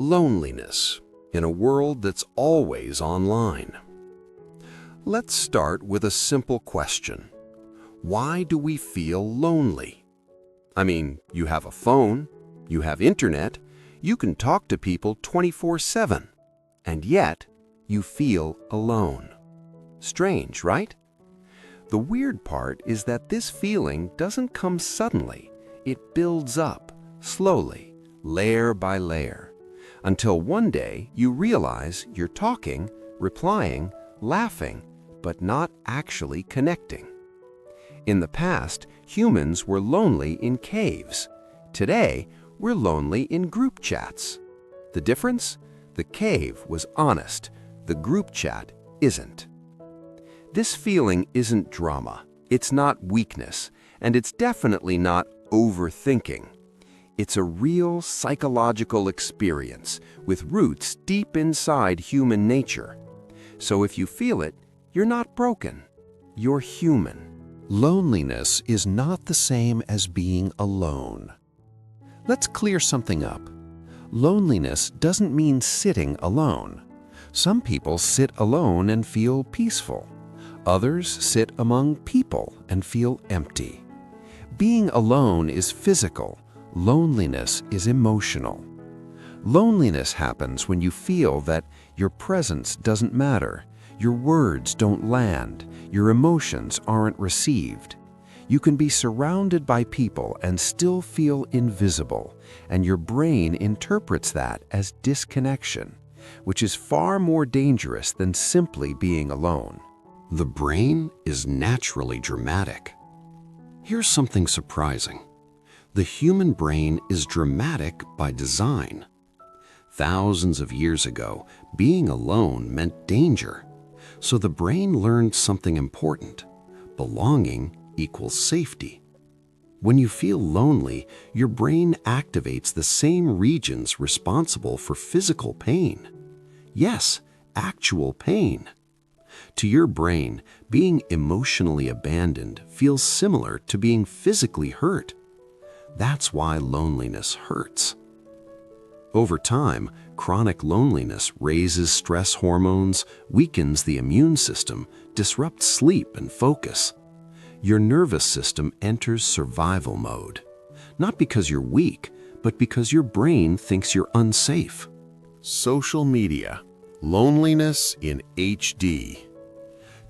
Loneliness in a world that's always online. Let's start with a simple question. Why do we feel lonely? I mean, you have a phone, you have internet, you can talk to people 24/7, and yet you feel alone. Strange, right? The weird part is that this feeling doesn't come suddenly. It builds up, slowly, layer by layer, until one day you realize you're talking, replying, laughing, but not actually connecting. In the past, humans were lonely in caves. Today, we're lonely in group chats. The difference? The cave was honest. The group chat isn't. This feeling isn't drama. It's not weakness, and it's definitely not overthinking. It's a real psychological experience with roots deep inside human nature. So if you feel it, you're not broken. You're human. Loneliness is not the same as being alone. Let's clear something up. Loneliness doesn't mean sitting alone. Some people sit alone and feel peaceful. Others sit among people and feel empty. Being alone is physical. Loneliness is emotional. Loneliness happens when you feel that your presence doesn't matter, your words don't land, your emotions aren't received. You can be surrounded by people and still feel invisible, and your brain interprets that as disconnection, which is far more dangerous than simply being alone. The brain is naturally dramatic. Here's something surprising. The human brain is dramatic by design. Thousands of years ago, being alone meant danger. So the brain learned something important. Belonging equals safety. When you feel lonely, your brain activates the same regions responsible for physical pain. Yes, actual pain. To your brain, being emotionally abandoned feels similar to being physically hurt. That's why loneliness hurts. Over time, chronic loneliness raises stress hormones, weakens the immune system, disrupts sleep and focus. Your nervous system enters survival mode, not because you're weak, but because your brain thinks you're unsafe. Social media, loneliness in HD.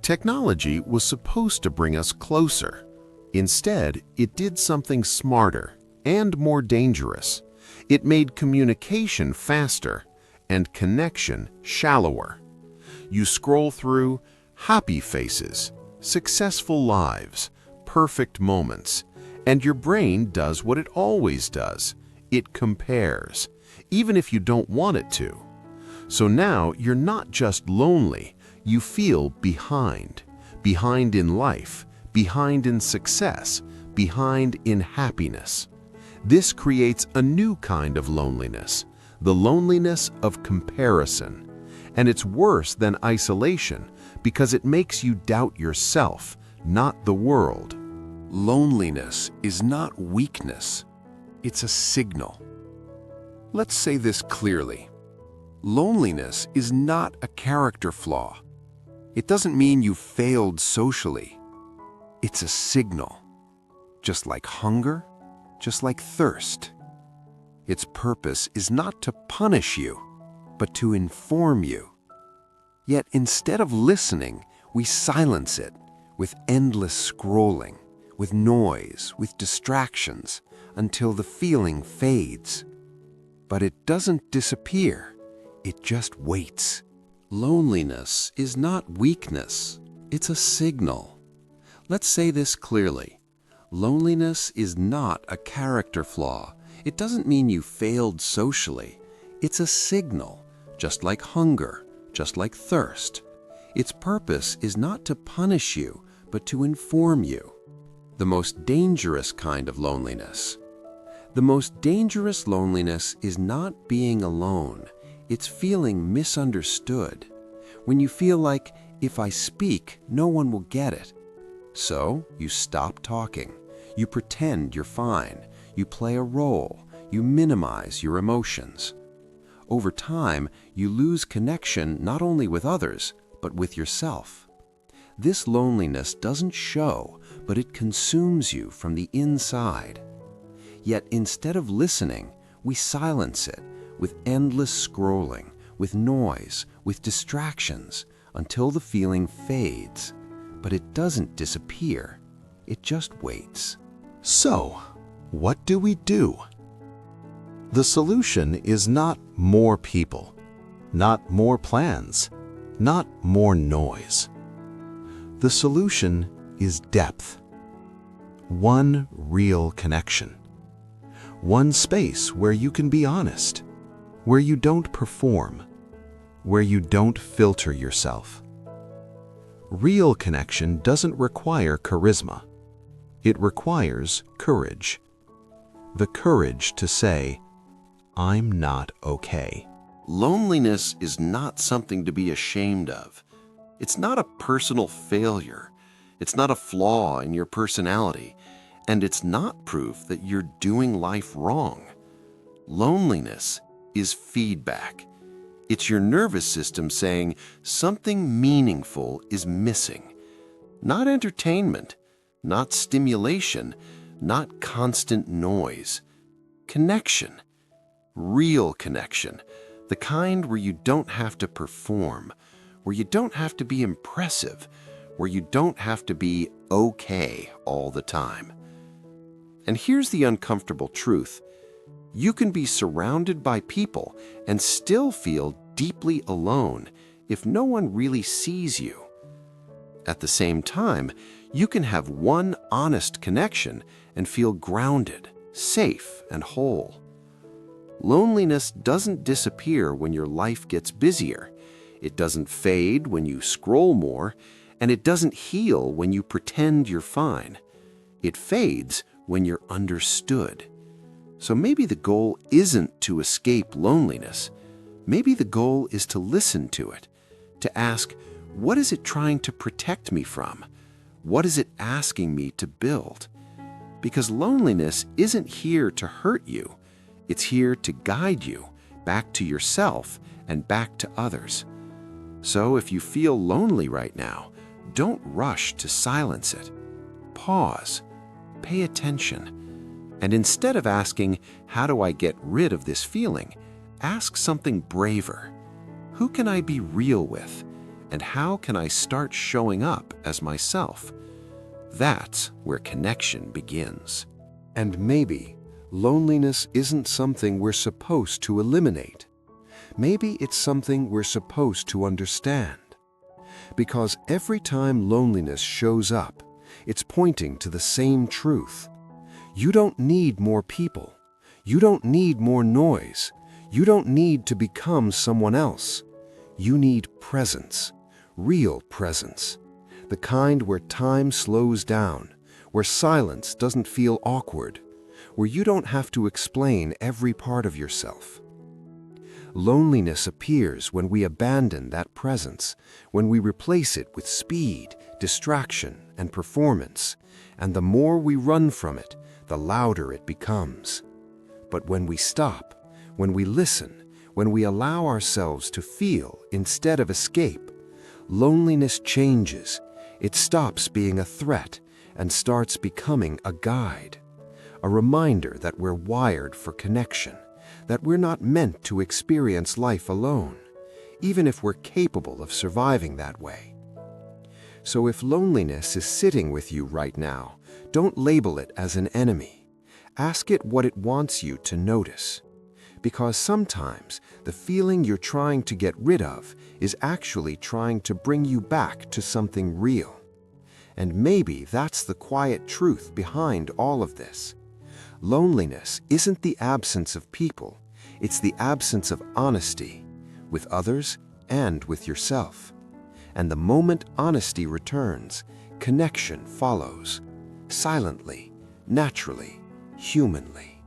Technology was supposed to bring us closer. Instead, it did something smarter and more dangerous. It made communication faster and connection shallower. You scroll through happy faces, successful lives, perfect moments, and your brain does what it always does. It compares, even if you don't want it to. So now you're not just lonely, you feel behind. Behind in life, behind in success, behind in happiness. This creates a new kind of loneliness, the loneliness of comparison. And it's worse than isolation because it makes you doubt yourself, not the world. Loneliness is not weakness. It's a signal. Let's say this clearly. Loneliness is not a character flaw. It doesn't mean you failed socially. It's a signal. Just like hunger, just like thirst. Its purpose is not to punish you, but to inform you. Yet instead of listening, we silence it with endless scrolling, with noise, with distractions, until the feeling fades. But it doesn't disappear. It just waits. Loneliness is not weakness. It's a signal. Let's say this clearly. Loneliness is not a character flaw. It doesn't mean you failed socially. It's a signal, just like hunger, just like thirst. Its purpose is not to punish you, but to inform you. The most dangerous kind of loneliness. The most dangerous loneliness is not being alone. It's feeling misunderstood. When you feel like, if I speak, no one will get it. So you stop talking. You pretend you're fine. You play a role. You minimize your emotions. Over time, you lose connection not only with others, but with yourself. This loneliness doesn't show, but it consumes you from the inside. Yet instead of listening, we silence it with endless scrolling, with noise, with distractions, until the feeling fades. But it doesn't disappear. It just waits. So, what do we do? The solution is not more people, not more plans, not more noise. The solution is depth. One real connection. One space where you can be honest, where you don't perform, where you don't filter yourself. Real connection doesn't require charisma. It requires courage. The courage to say, I'm not okay. Loneliness is not something to be ashamed of. It's not a personal failure. It's not a flaw in your personality. And it's not proof that you're doing life wrong. Loneliness is feedback. It's your nervous system saying something meaningful is missing. Not entertainment, not stimulation, not constant noise. Connection. Real connection. The kind where you don't have to perform, where you don't have to be impressive, where you don't have to be okay all the time. And here's the uncomfortable truth. You can be surrounded by people and still feel deeply alone if no one really sees you. At the same time, you can have one honest connection and feel grounded, safe, and whole. Loneliness doesn't disappear when your life gets busier. It doesn't fade when you scroll more, and it doesn't heal when you pretend you're fine. It fades when you're understood. So maybe the goal isn't to escape loneliness. Maybe the goal is to listen to it, to ask, what is it trying to protect me from? What is it asking me to build? Because loneliness isn't here to hurt you. It's here to guide you back to yourself and back to others. So if you feel lonely right now, don't rush to silence it. Pause. Pay attention. And instead of asking, how do I get rid of this feeling? Ask something braver. Who can I be real with? And how can I start showing up as myself? That's where connection begins. And maybe loneliness isn't something we're supposed to eliminate. Maybe it's something we're supposed to understand. Because every time loneliness shows up, it's pointing to the same truth. You don't need more people. You don't need more noise. You don't need to become someone else. You need presence, real presence, the kind where time slows down, where silence doesn't feel awkward, where you don't have to explain every part of yourself. Loneliness appears when we abandon that presence, when we replace it with speed, distraction, and performance, and the more we run from it, the louder it becomes. But when we stop, when we listen, when we allow ourselves to feel instead of escape, loneliness changes. It stops being a threat and starts becoming a guide, a reminder that we're wired for connection, that we're not meant to experience life alone, even if we're capable of surviving that way. So if loneliness is sitting with you right now, don't label it as an enemy. Ask it what it wants you to notice. Because sometimes the feeling you're trying to get rid of is actually trying to bring you back to something real. And maybe that's the quiet truth behind all of this. Loneliness isn't the absence of people, it's the absence of honesty, with others and with yourself. And the moment honesty returns, connection follows, silently, naturally, humanly.